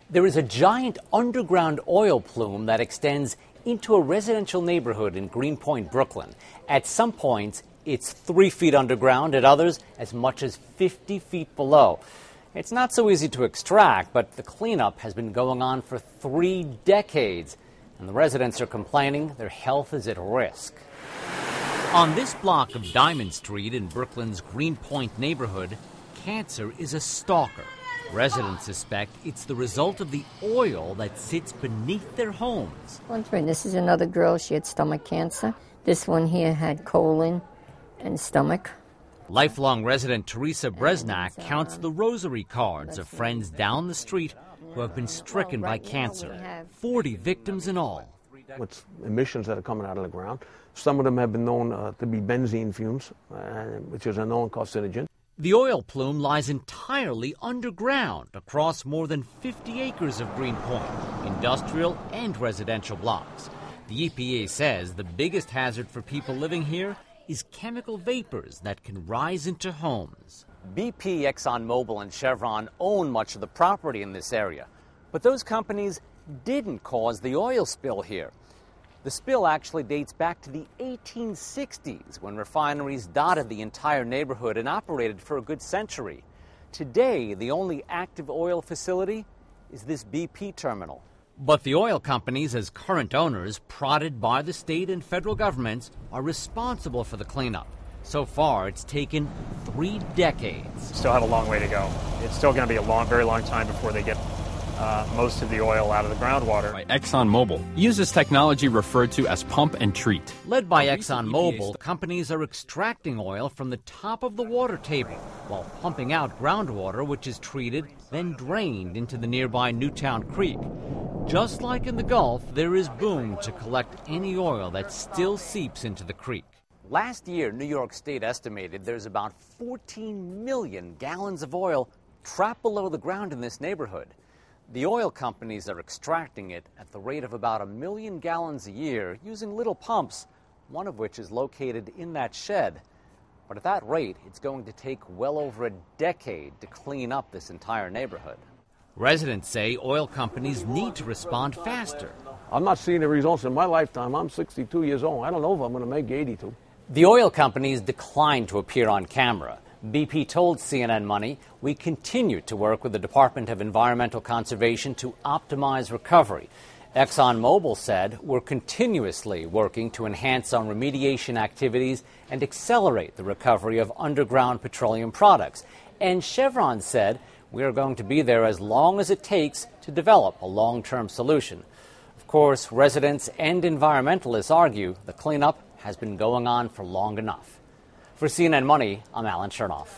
There is a giant underground oil plume that extends into a residential neighborhood in Greenpoint, Brooklyn. At some points, it's 3 feet underground, at others, as much as 50 feet below. It's not so easy to extract, but the cleanup has been going on for 3 decades, and the residents are complaining their health is at risk. On this block of Diamond Street in Brooklyn's Greenpoint neighborhood, cancer is a stalker. Residents suspect it's the result of the oil that sits beneath their homes. This is another girl. She had stomach cancer. This one here had colon and stomach. Lifelong resident Teresa Bresnak counts the rosary cards of friends down the street who have been stricken by cancer. 40 victims in all. With emissions that are coming out of the ground, some of them have been known to be benzene fumes, which is a known carcinogen. The oil plume lies entirely underground across more than 50 acres of Greenpoint, industrial and residential blocks. The EPA says the biggest hazard for people living here is chemical vapors that can rise into homes. BP, ExxonMobil, and Chevron own much of the property in this area, but those companies didn't cause the oil spill here. The spill actually dates back to the 1860s, when refineries dotted the entire neighborhood and operated for a good century. Today, the only active oil facility is this BP terminal. But the oil companies, as current owners, prodded by the state and federal governments, are responsible for the cleanup. So far, it's taken 3 decades. Still have a long way to go. It's still going to be a very long time before they get most of the oil out of the groundwater. By ExxonMobil uses technology referred to as pump and treat. Led by ExxonMobil, companies are extracting oil from the top of the water table while pumping out groundwater, which is treated, then drained into the nearby Newtown Creek. Just like in the Gulf, there is boom to collect any oil that still seeps into the creek. Last year, New York State estimated there's about 14 million gallons of oil trapped below the ground in this neighborhood. The oil companies are extracting it at the rate of about 1 million gallons a year using little pumps, one of which is located in that shed. But at that rate, it's going to take well over a decade to clean up this entire neighborhood. Residents say oil companies need to respond faster. I'm not seeing the results in my lifetime. I'm 62 years old. I don't know if I'm going to make 82. The oil companies declined to appear on camera. BP told CNN Money, "We continue to work with the Department of Environmental Conservation to optimize recovery." ExxonMobil said, "We're continuously working to enhance our remediation activities and accelerate the recovery of underground petroleum products." And Chevron said, "We are going to be there as long as it takes to develop a long-term solution." Of course, residents and environmentalists argue the cleanup has been going on for long enough. For CNN Money, I'm Alan Chernoff.